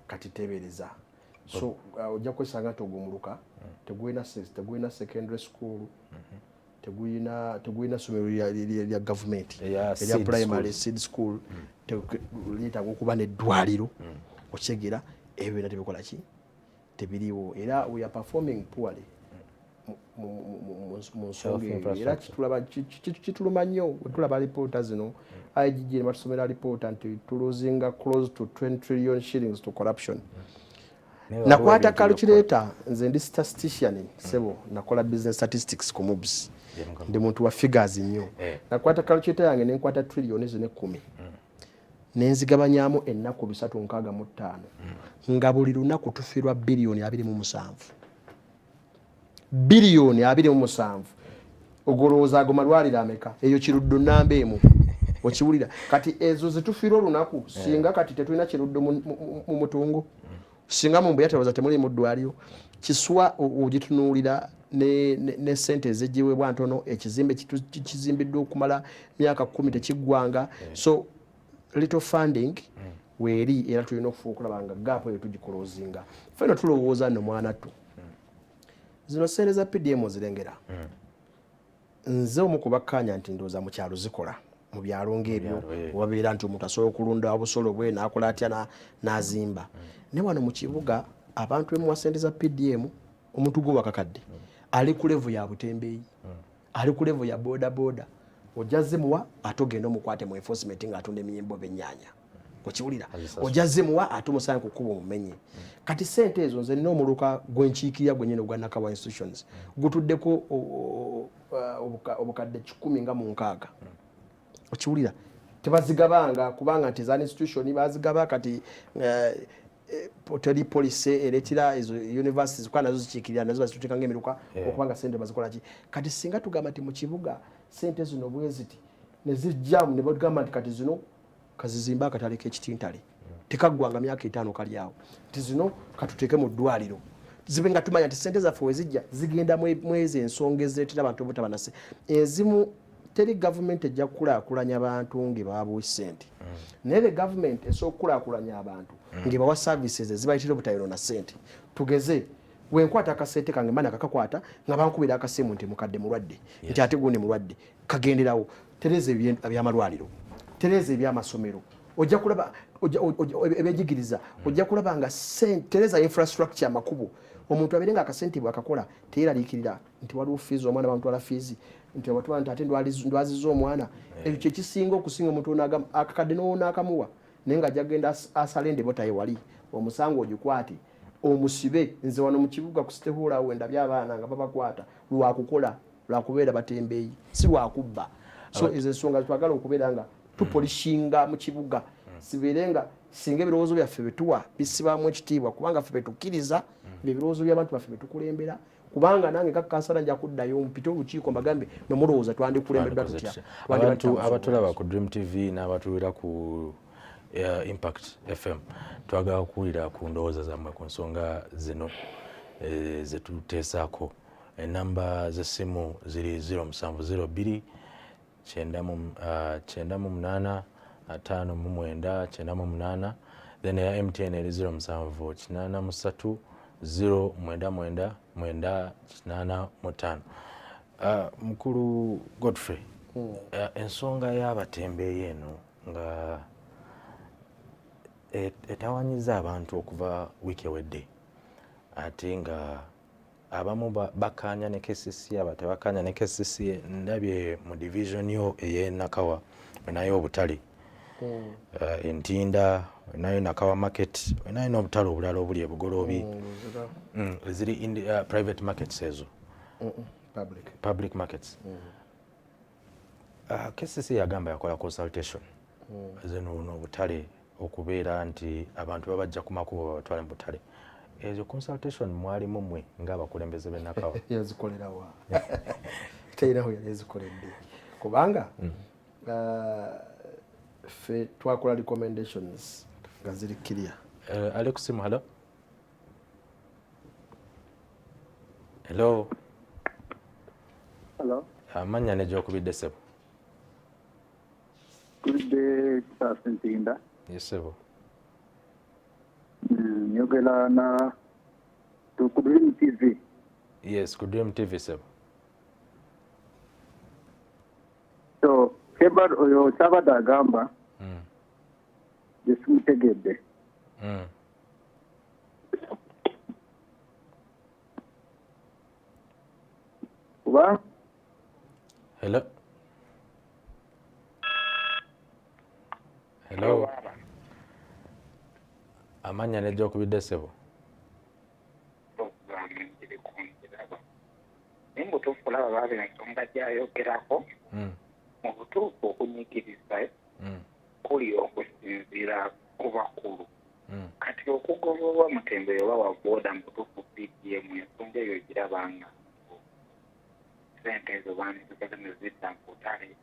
kati tebereza so ojja kwesanga togumuluka tegwina secondary school tegwina somero lya government erya primary seed school liyitanga okuba n'eddwaliro okyegera ebyo byonna tebikola ki tebiriwo era we are performing poorly mu nsonga era kituluma nnyo wetulaba alipoota zino IGG ne batusomera alipoota nti tuluzinga close to 20 trillion shillings to corruption. Nakwata calculator nze ndi statistician sebo nakola business statistics ku MUBS ndi muntu wa figures nnyo nakwata calculator yange nenkwata trillion zine 10 nenzigabanyamu ennaku 365 nga buli lunaku tufirwa billion 27 billion 27 ogolooza ago malwaliro ameka eyo kiruddo namba emu okiwulira kati ezo zetufirwa olunaku singa kati tetulina kiruddo mu mutungo singa mu mbuyatabaza temuli mu ddwaliro Kiswa ogitunuulira ne sente ezigibwebwa ntono ekizimbe kizimbiddwa okumala myaka 10 tekiggwanga so little funding weeri era tulina okufuukulaba nga gaapu eyo tugikolozinga fena tulowooza nno mwana tu zino sente za PDM zirengera nze omu kubakkaanya nti ndowooza mu kyalo zikola mu byalo ng'ebyo wabeera nti omuntu asobola okulunda obusolo bwe n'akola atya n'azimba ne wano mu kibuga abantu emuwa sente za PDM omuntu gwe wakakadde ali ku level ya butembeeyi ali ku level ya boda ojazze muwa atogenda omukwate mu enforcement nga atunda emiyembo b'ennyaanya okiwulira ojazze muwa atumusanga kukuba omumenye kati sente ezo nze nina omuluka gwenkiikirira gwennyini ogwa Nakawa institutions gutuddeko obukadde 10 nga mu 6 okiwulira tebazigabanga kubanga nti za institution bazigaba kati teri police eretira ezo universities kwa nazo zichikirira nazo bazitutika ngemiruka okubanga sente bazikola ki kati singa tugamba ati mu kibuga sente zino bweziti ne zijjamu ne bagamba ati kati zino kazizimba akatale k'ekitintale tekaggwanga myaka 5 kali awo nti zino katuteke mu ddwaliro zibe nga tumanya nti sente zaffe wezijja zigenda mwezi ensonga ezireetera abantu obutabanase ezimu teri gavumenti ejja kukulaakulanya abantu ng'ebawa sente naye gavumenti esobola okukulaakulanya abantu ng'ebawa services ezibayitira obutayirona sente tugeze wenkwata akasente kange mani akakakwata nga bankubira akasimu nti mukadde mulwadde nti ate gundi mulwadde kagenderawo tereza ebyamalwaliro tereza ebyamasomero ojja kulaba ebyejigiriza ojja kulaba nga tereza infrastructure amakubo omuntu abere nga akasente bwakakola teyeraliikirira nti waliwo fiizi omwana bamutwala fiizi nti abatwala nti ate ndwaziza omwana ekyo kyekisinga okusinga omuntu akakadde n'akamuwa naye nga ajja kugenda asala endebota ye wali omusango ogikwate omusibe nze wano mu kibuga ku sitehula wenda by'abaana nga babakwata lwakukola lwakubeera batembeeyi si lwakubba so ezo ensonga twagala okubeera nga tupolishinga mu kibuga sibeere nga singa ebirowoozo byaffe betuwa bisibamu ekitiibwa kubanga ffe betukkiriza ebirowoozo by'abantu baffe betukulembera kubanga nange kakkansala nja kuddayo mpite olukiiko mbagambe nomulowooza twandikulembeddwa tutya abantu abatulaba ku Dream TV n'abatuwira ku Impact FM twagala okuwulira ku ndowooza zammwe ku nsonga zino zetuteesaako enamba z'essimu ziri 0702 98 599 then eya MTN eri 0783 099 mukulu Godfrey ensonga y'abatembeeyi eno nga etawanyiza abantu okuva wiiki ewedde ate nga abamu bakkaanya ne KCC abatebakkaanya ne KCC ndabye mu division yo ey'Nakawa nayo obutale Entinda nayo Nakawa market nayo n'obutale obulala obuli ebugoloobi ziri private markets ezo public markets KCC yagamba yakola consultation zino n'obutale okubeera nti abantu babajja ku makubo babatwale mu butale ezo consultation mwalimu mmwe ng'abakulembeze b'e Nakawa yazikolerawa teyinaho yazikoledde kubanga ffe twakola recommendations nga ziri clear. Alex Simu, hello? Hello? Hello? Amanya ne gy'okubidde ssebo? Kubidde Kisasa Ntinda. Yes, ssebo. Njogera na ku Dream TV. Yes, ku Dream TV ssebo. So, Kebad oyo Sabada agamba gyekimutegedde. Kuba? Hello? Hello? Amanya ne gy'okubidde ssebo? Nimba otukulaba baabira ensonga gyayogerako mu butuufu okunyigiriza kuli okusinziira ku bakulu kati okugobebwa Mutembere oba wabooda mu butuufu PDM ensonga eyo girabanga sente ezo baanizikoze ne zidda mu butale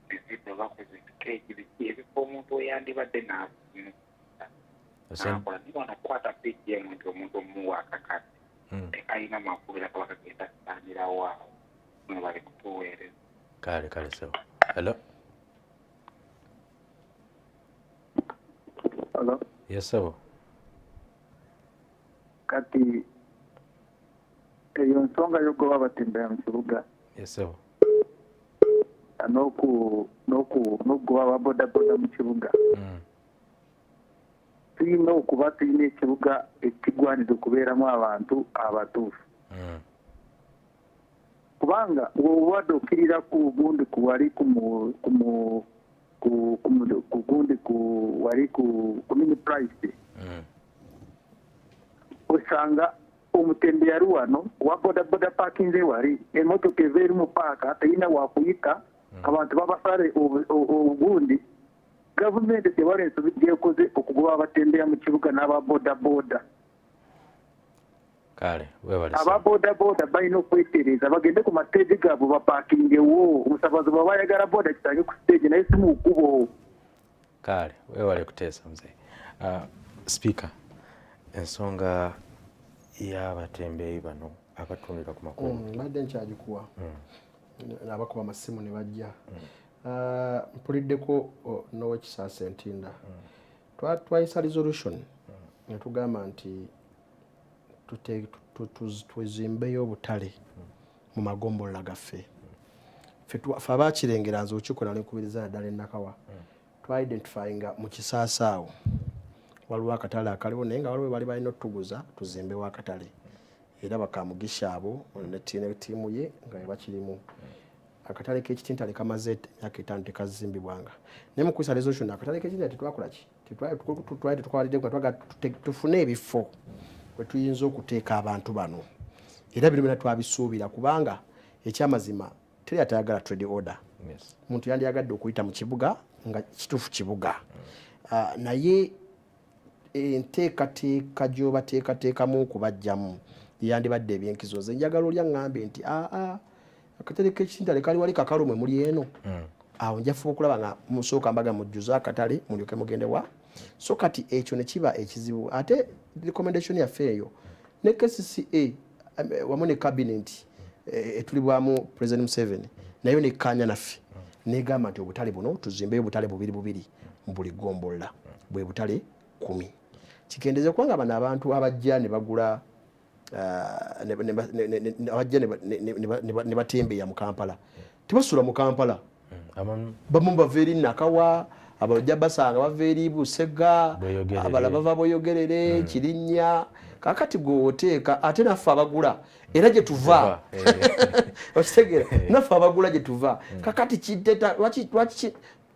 ne zidda oba ku zikeeki biki ebifo omuntu eyandibadde n'akola niba nakukwata PDM nti omuntu omuwa akakati tekalina makulu era kaba kagenda kusaanirawo awo no bali kutuweereza. Kale ssebo. Hello? Hello? Yes, ssebo. Kati eyo nsonga y'okugoba abatembera mu kibuga. Yes, ssebo. N'okugoba ababodaboda mu kibuga. Tulina okuba tulina ekibuga ekigwanira okubeeramu abantu abatuufu. Kubanga bw'obadde okkirira ku gundi wali ku mini price osanga Omutembere yali wano wa bodaboda paakinze wali emmotoka eva eri mu paaka terina wakuyita abantu babasale obugundi gavumenti tewali ensobi gyekoze okugoba abatembeya mu kibuga n'ababodaboda. Kale webale ababodaboda balina okwetereza bagende ku mateegi gaabwe bapaakingewo omusabazi bw'aba ayagala boda kitange ku siteegi naye si mu kkubo. Kale webale kuteesa muzee. Speaker, ensonga y'abatembeeyi bano abatundira ku makubo mbadde nkyagikuwa n'abakuba amasimu ne bajja. Mpuliddeko n'owekisaasa Ntinda twayisa resolution ne tugamba nti tuzimbeyo obutale mu magombolola gaffe. Ffe abaakirengera nze okikola nenkubiriza naddala ennakawa twa-identifyinga mu kisaasa awo waliwo akatale akaliwo naye nga waliwo bali balina otuguza tuzimbewo akatale era bakamugisha abo ne ttiimu ye nga bakirimu. Akatale k'ekitintale kamaze emyaka 5 tekazimbibwanga naye mu kwisa resolution akatale k'ekitintale tetwakola ki tetwalidde tufune ebifo we tuyinza okuteeka abantu bano era bino byonna twabisuubira kubanga ekyamazima teri atayagala trade order. Muntu yandiyagadde okuyita mu kibuga nga kituufu kibuga naye enteekateeka gy'obateekateekamu okubajjamu yandibadde ebyenkizo. Njagala oli aŋŋambe nti akatale k'ekitintale kali wali kakalumwe muli eno awo njafuba okulaba nga musooka mbaga mujjuza akatale mulyoke mugendewa so kati ekyo ne kiba ekizibu. Ate recommendation yaffe eyo ne KCCA wamu ne cabinet etulibwamu President Museveni nayo nekkaanya naffe negamba nti obutale buno tuzimbeyo obutale bubiri mu buli gombolola bwe butale 10. Kikendeze kubanga bano abantu abajja ne bagula abajja ne batembeya mu Kampala tebasula mu Kampala bamu bava eri Nakawa abalojja basanga bava eri Busega abala bava Boyogerere Kirinnya kakati gwoteeka ate naffe abagula era gye tuva okitegera naffe abagula gye tuva kakati kiteta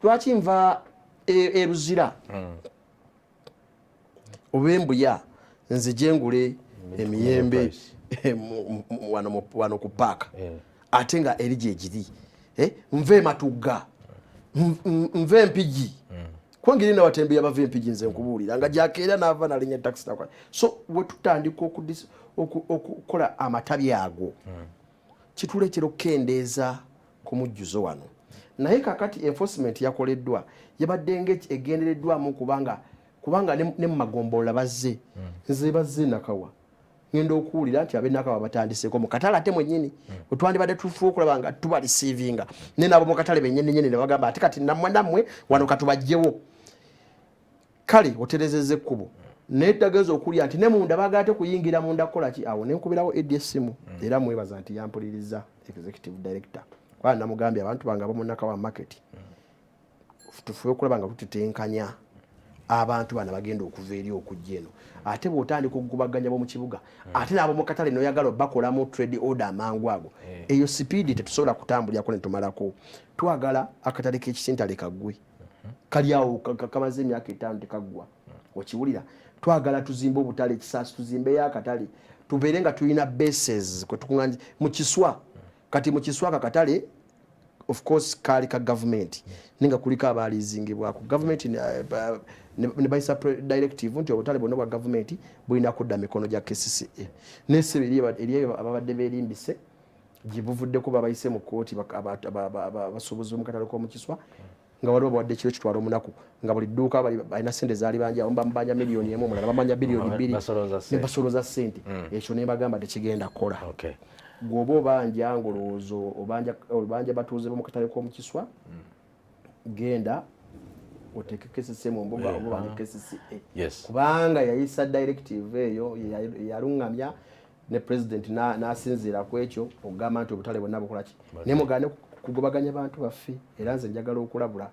lwaki nva eruzira obembuya nze jengule emiyembe wano ku paaka ate nga eri gyegiri nve matugga nve empigi kwangiri nabatembeya bava empigi nze nkubuulira nga gyakeera naava nalinya taxi nakwa so wetutandika okukola amatabi ago kitulekera okukendeeza ku mujjuzo wano naye kakati enforcement yakoleddwa yabadde egendereddwamu kubanga ne mu magombolola bazze nze bazze Nakawa ngenda okuwulira nti abenakawa batandiseko mu katale ate mwennyini wetwandibadde tufuba okulaba nga tuba receivinga ne nabo mu katale bennyini ne bagamba ate kati nammwe wano katubajjewo kale oterezezza ekkubo naye ddageza okulya nti ne munda baagala kuyingira munda kukola ki awo ne nkubirawo ADSimu era mwebaza nti yampuliriza executive director kwa namugambye abantu bange abo mu Nakawa market tufuba okulaba nga tutetenkanya abantu bana bagenda okuva eri okujja eno ate bw'otandika okugubaganya bo mu kibuga ate n'abo mu katale noyagala bakolamu trade order amangu ago eyo sipiidi tetusobola kutambulyako ne tumalako. Twagala akatale k'ekitintale kaggwe kali awo kamaze emyaka 5 tekaggwa okiwulira. Twagala tuzimbe obutale Kisaasi tuzimbeyo akatale tubeere nga tulina bases kwe tukunganya mu Kiswa kati mu Kiswa akatale of course kali ka government ninga kulika abalizingibwa ku government ne baisa directive nti obutale bonna bwa government bulina kudda mikono gya KCCA nesebe eri ababadde berimbise gibuvudde ko babayise mu kooti basubuzi mu katale ko mu Kiswa nga waliwo bawadde kiro kitwala omunaku nga buli dduuka balina sente zaali banja bambanja miliyoni emu omulala bambanja biliyoni 2 ne basoloza sente ekyo ne bagamba tekigenda kola. Gwoba obanja ngolowoozo obanja batuuze mu katale ko mu Kiswa genda oteeke KCCA mu mbuga oba ne KCCA kubanga yayisa directive eyo yalungamya ne president n'asinziira ku ekyo okugamba nti obutale bonna bukola ki ne mugane kugobaganya abantu baffe era nze njagala okulabula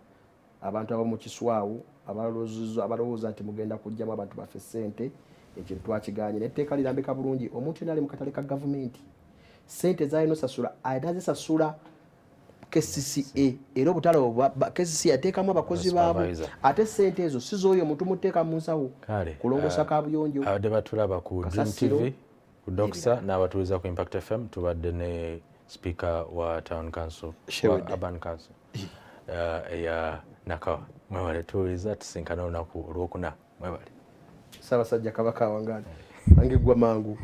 abantu abo mu Kiswawo abalowooza nti mugenda kujjamu abantu baffe sente ekyo twakiganye n'etteeka lirambika bulungi omuntu yali mu katale ka gavumenti sente zalina osasula atazisasula KCCA era obutale KCCA yateekamu abakozi baabo ate sente ezo sizooyo omuntu muteeka mu nsawo kulongosa kabuyonjo. Abadde batulaba ku Dream TV ku Doxa n'abatuuliza ku Impact FM tubadde ne Speaker wa Town Council wa Urban Council ya Nakawa mwebale tuwuliza tusinkana olunaku olwokuna mwebale Ssaabasajja Kabaka wange ange gwa mangu